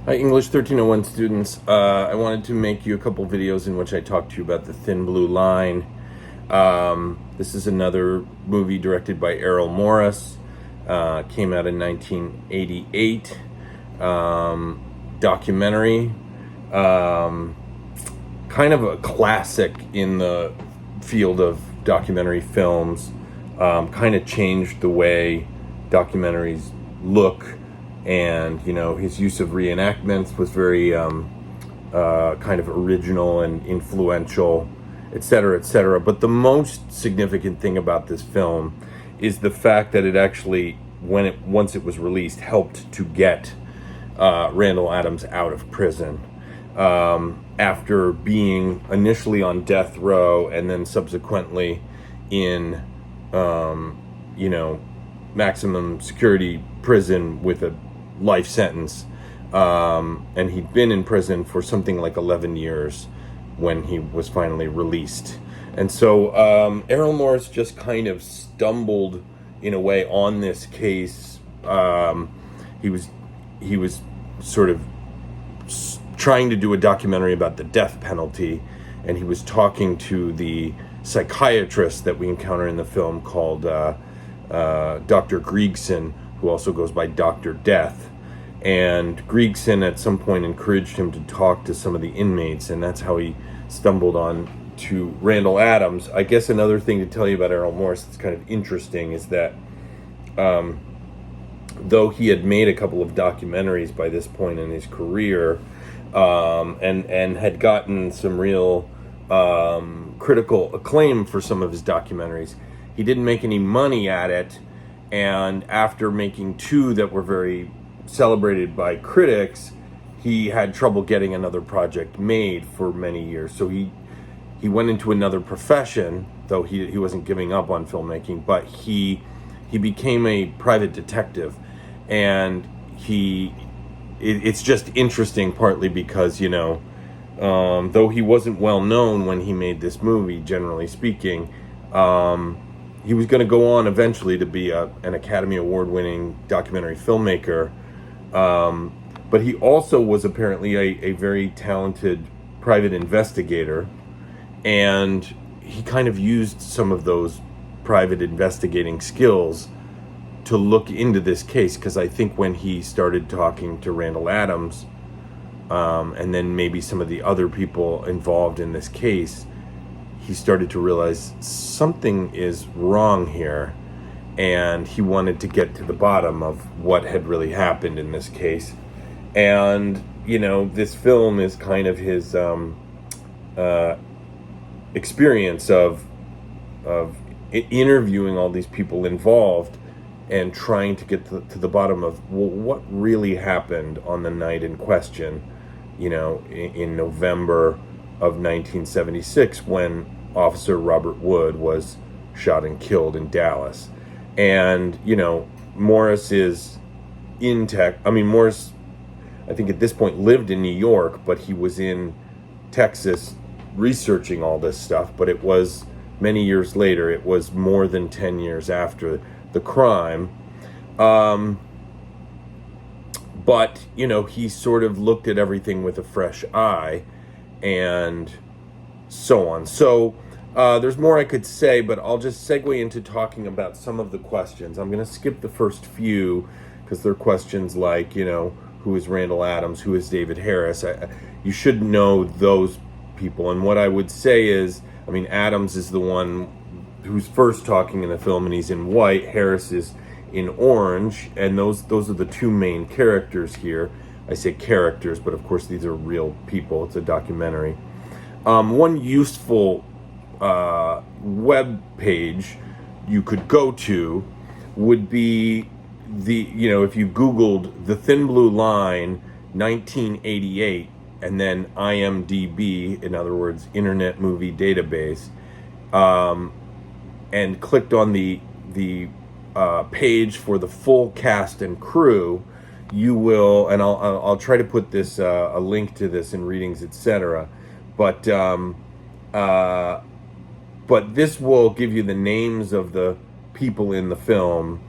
Hi, English 1301 students. I wanted to make you a couple videos in which I talked to you about The Thin Blue Line. This is another movie directed by Errol Morris. Came out in 1988. Documentary. Um, Kind of a classic in the field of documentary films. Kind of changed the way documentaries look, and his use of reenactments was very kind of original and influential, etc., etc. But the most significant thing about this film is the fact that it actually, once it was released, helped to get Randall Adams out of prison after being initially on death row and then subsequently in, maximum security prison with a life sentence. And he'd been in prison for something like 11 years when he was finally released. And so Errol Morris just kind of stumbled in a way on this case. He was sort of trying to do a documentary about the death penalty, and he was talking to the psychiatrist that we encounter in the film called Dr. Griegson, who also goes by Dr. Death. And Griegson at some point encouraged him to talk to some of the inmates, and that's how he stumbled on to Randall Adams. I guess another thing to tell you about Errol Morris that's kind of interesting is that though he had made a couple of documentaries by this point in his career, and had gotten some real critical acclaim for some of his documentaries, he didn't make any money at it. And after making two that were very celebrated by critics, he had trouble getting another project made for many years. So he went into another profession, though he wasn't giving up on filmmaking, but he became a private detective. And it's just interesting, partly because though he wasn't well known when he made this movie, generally speaking, he was going to go on eventually to be an Academy Award-winning documentary filmmaker. But he also was apparently a very talented private investigator, and he kind of used some of those private investigating skills to look into this case, because I think when he started talking to Randall Adams, and then maybe some of the other people involved in this case, he started to realize something is wrong here, and he wanted to get to the bottom of what had really happened in this case. And this film is kind of his experience of interviewing all these people involved and trying to get to the bottom of what really happened on the night in question, in November of 1976, when Officer Robert Wood was shot and killed in Dallas. And, Morris is in Morris, I think at this point lived in New York, but he was in Texas researching all this stuff. But it was many years later. It was more than 10 years after the crime. But he sort of looked at everything with a fresh eye, and so on. So there's more I could say, but I'll just segue into talking about some of the questions. I'm going to skip the first few because they're questions like, who is Randall Adams? Who is David Harris? You should know those people. And what I would say is, Adams is the one who's first talking in the film, and he's in white. Harris is in orange, and those are the two main characters here. I say characters, but of course these are real people. It's a documentary. One useful web page you could go to would be if you Googled The Thin Blue Line 1988 and then IMDb, in other words, Internet Movie Database, and clicked on the page for the full cast and crew, you will, and I'll try to put this a link to this in readings, etc. But this will give you the names of the people in the film,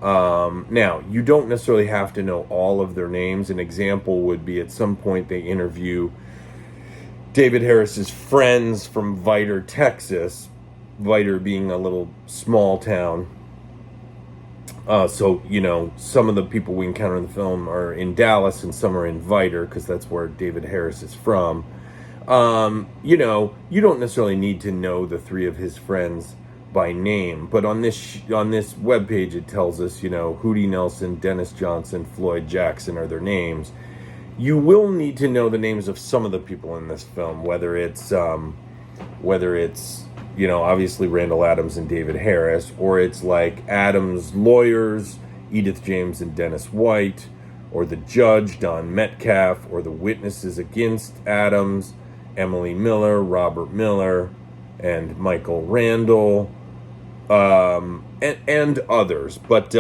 Now, you don't necessarily have to know all of their names. An example would be at some point they interview David Harris's friends from Vidor, Texas. Vidor being a little small town. So, some of the people we encounter in the film are in Dallas and some are in Vidor because that's where David Harris is from. You don't necessarily need to know the three of his friends by name, but on this webpage it tells us, Hootie Nelson, Dennis Johnson, Floyd Jackson are their names. You will need to know the names of some of the people in this film, whether it's obviously Randall Adams and David Harris, or it's like Adams' lawyers, Edith James and Dennis White, or the judge, Don Metcalf, or the witnesses against Adams, Emily Miller, Robert Miller, and Michael Randall, and others. But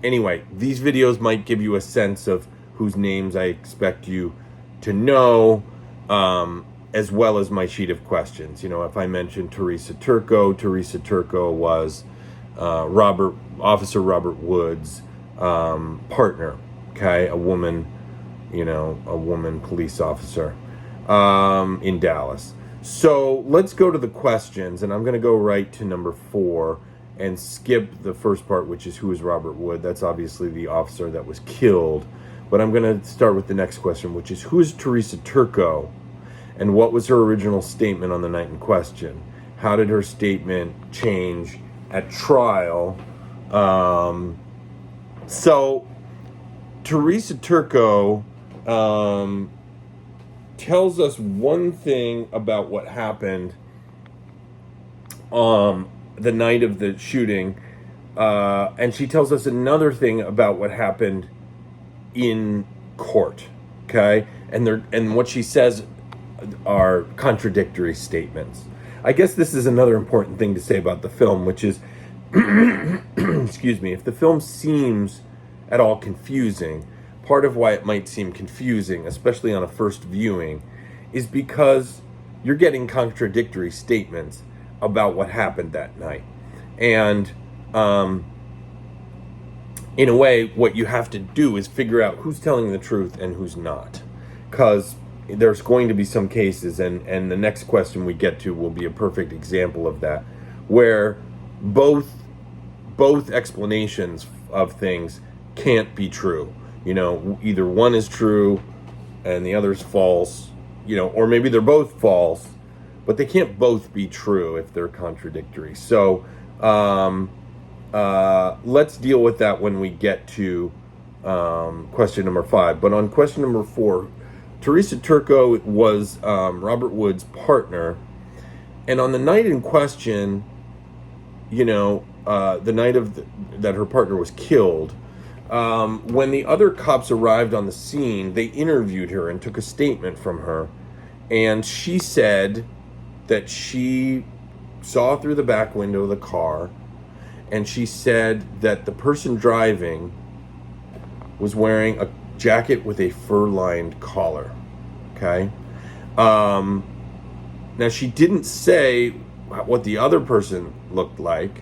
anyway, these videos might give you a sense of whose names I expect you to know, as well as my sheet of questions. If I mentioned Teresa Turco was Officer Robert Wood's partner, okay, a woman police officer in Dallas. So let's go to the questions, and I'm going to go right to number 4 and skip the first part, which is who is Robert Wood. That's obviously the officer that was killed. But I'm going to start with the next question, which is who is Teresa Turco, and what was her original statement on the night in question? How did her statement change at trial? So Teresa Turco tells us one thing about what happened the night of the shooting, and she tells us another thing about what happened in court, okay? And what she says are contradictory statements. I guess this is another important thing to say about the film, which is, excuse me, if the film seems at all confusing, part of why it might seem confusing, especially on a first viewing, is because you're getting contradictory statements about what happened that night. And in a way, what you have to do is figure out who's telling the truth and who's not. Because there's going to be some cases, and the next question we get to will be a perfect example of that, where both explanations of things can't be true. Either one is true and the other is false, or maybe they're both false, but they can't both be true if they're contradictory. So let's deal with that when we get to question number 5. But on question number 4, Teresa Turco was Robert Wood's partner, and on the night in question, the night that her partner was killed, when the other cops arrived on the scene, they interviewed her and took a statement from her, and she said that she saw through the back window of the car, and she said that the person driving was wearing a jacket with a fur-lined collar, okay? Now, she didn't say what the other person looked like,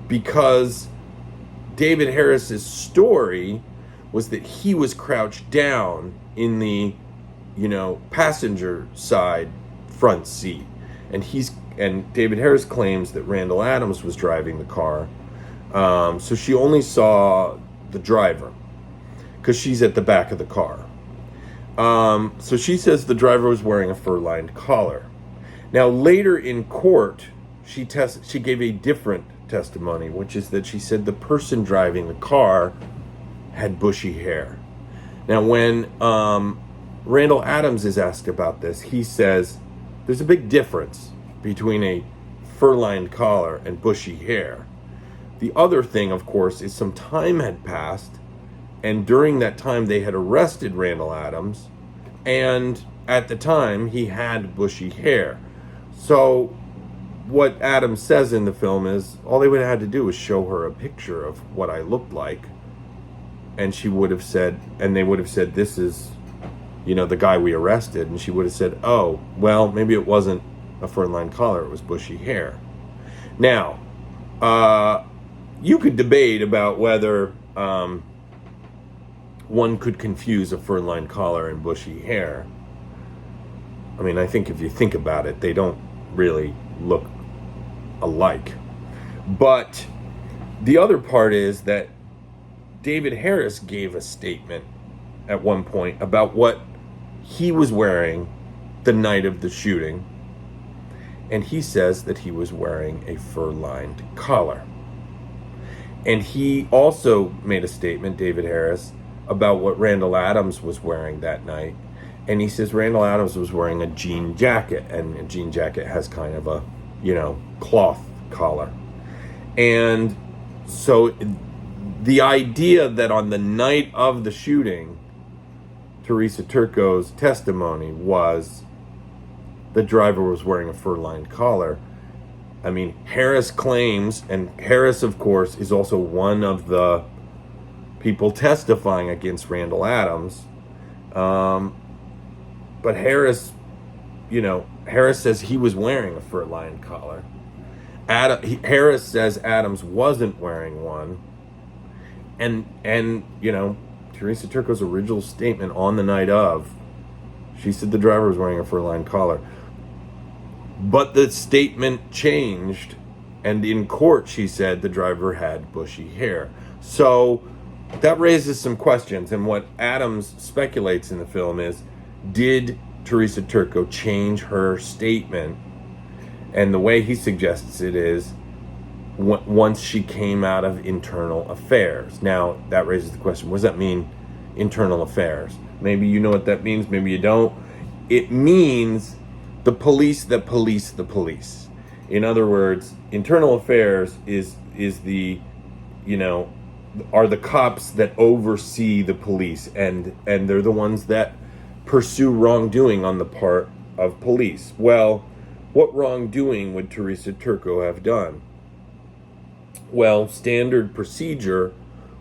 because David Harris's story was that he was crouched down in the, passenger side front seat, and David Harris claims that Randall Adams was driving the car. So she only saw the driver because she's at the back of the car. So she says the driver was wearing a fur-lined collar. Now, later in court, she gave a different testimony, which is that she said the person driving the car had bushy hair. Now, when Randall Adams is asked about this, he says there's a big difference between a fur-lined collar and bushy hair. The other thing, of course, is some time had passed, and during that time they had arrested Randall Adams, and at the time he had bushy hair. So what Adams says in the film is all they would have had to do was show her a picture of what I looked like, and she would have said, and they would have said, this is, the guy we arrested, and she would have said, oh, well, maybe it wasn't a fur-lined collar, it was bushy hair. Now, You could debate about whether one could confuse a fur-lined collar and bushy hair. I mean, I think if you think about it, they don't really look alike. But the other part is that David Harris gave a statement at one point about what he was wearing the night of the shooting. And he says that he was wearing a fur-lined collar. And he also made a statement, David Harris, about what Randall Adams was wearing that night. And he says Randall Adams was wearing a jean jacket, and a jean jacket has kind of a, cloth collar. And so the idea that on the night of the shooting, Teresa Turco's testimony was the driver was wearing a fur-lined collar. I mean, Harris claims, and Harris, of course, is also one of the people testifying against Randall Adams. But Harris, Harris says he was wearing a fur-lined collar. Harris says Adams wasn't wearing one. And Teresa Turco's original statement on the night of, she said the driver was wearing a fur-lined collar. But the statement changed, and in court she said the driver had bushy hair. So that raises some questions, and what Adams speculates in the film is, did Teresa Turco change her statement? And the way he suggests it is once she came out of internal affairs. Now, that raises the question, what does that mean, internal affairs? Maybe you know what that means, maybe you don't. It means the police that police the police. In other words, internal affairs is the, are the cops that oversee the police, and they're the ones that pursue wrongdoing on the part of police. Well, what wrongdoing would Teresa Turco have done? Well, standard procedure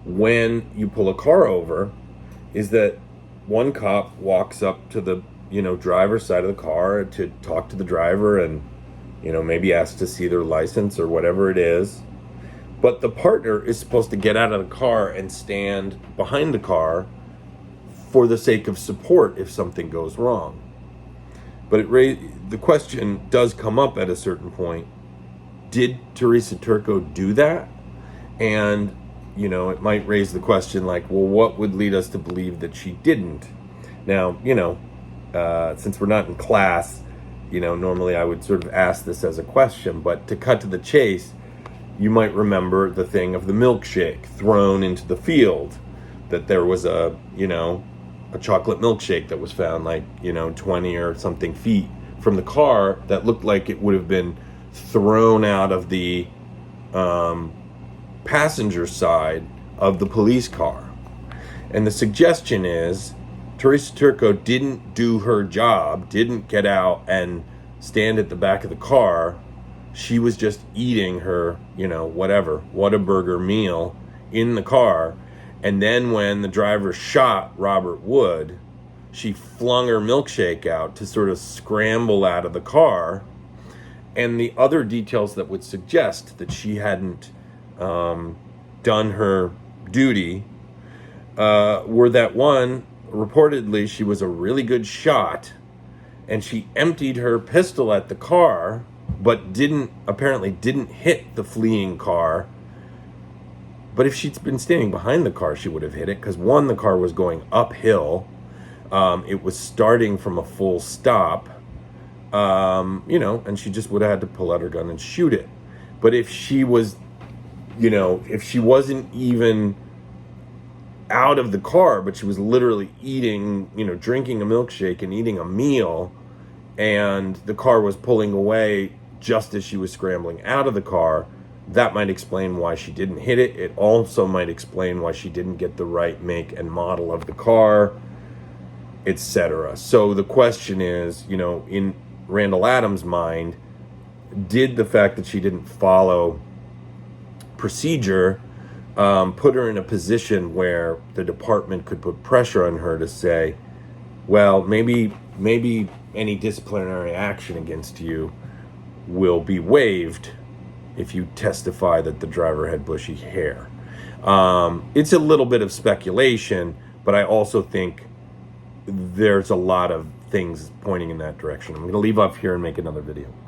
when you pull a car over is that one cop walks up to the driver's side of the car to talk to the driver and maybe ask to see their license or whatever it is. But the partner is supposed to get out of the car and stand behind the car for the sake of support if something goes wrong. But the question does come up at a certain point. Did Teresa Turco do that? And, it might raise the question like, well, what would lead us to believe that she didn't? Now, since we're not in class, normally I would sort of ask this as a question, but to cut to the chase, you might remember the thing of the milkshake thrown into the field, that there was a chocolate milkshake that was found 20 or something feet from the car that looked like it would have been thrown out of the passenger side of the police car. And the suggestion is Teresa Turco didn't do her job, didn't get out and stand at the back of the car. She was just eating her, Whataburger meal in the car. And then when the driver shot Robert Wood, she flung her milkshake out to sort of scramble out of the car. And the other details that would suggest that she hadn't done her duty were that, one, reportedly she was a really good shot, and she emptied her pistol at the car, but apparently didn't hit the fleeing car. But if she'd been standing behind the car, she would have hit it, because one, the car was going uphill. It was starting from a full stop. And she just would have had to pull out her gun and shoot it. But if she was, if she wasn't even out of the car, but she was literally eating, drinking a milkshake and eating a meal, and the car was pulling away just as she was scrambling out of the car, that might explain why she didn't hit it. It also might explain why she didn't get the right make and model of the car, etc. So the question is, in Randall Adams' mind, did the fact that she didn't follow procedure put her in a position where the department could put pressure on her to say, well, maybe any disciplinary action against you will be waived if you testify that the driver had bushy hair. It's a little bit of speculation, but I also think there's a lot of things pointing in that direction. I'm going to leave off here and make another video.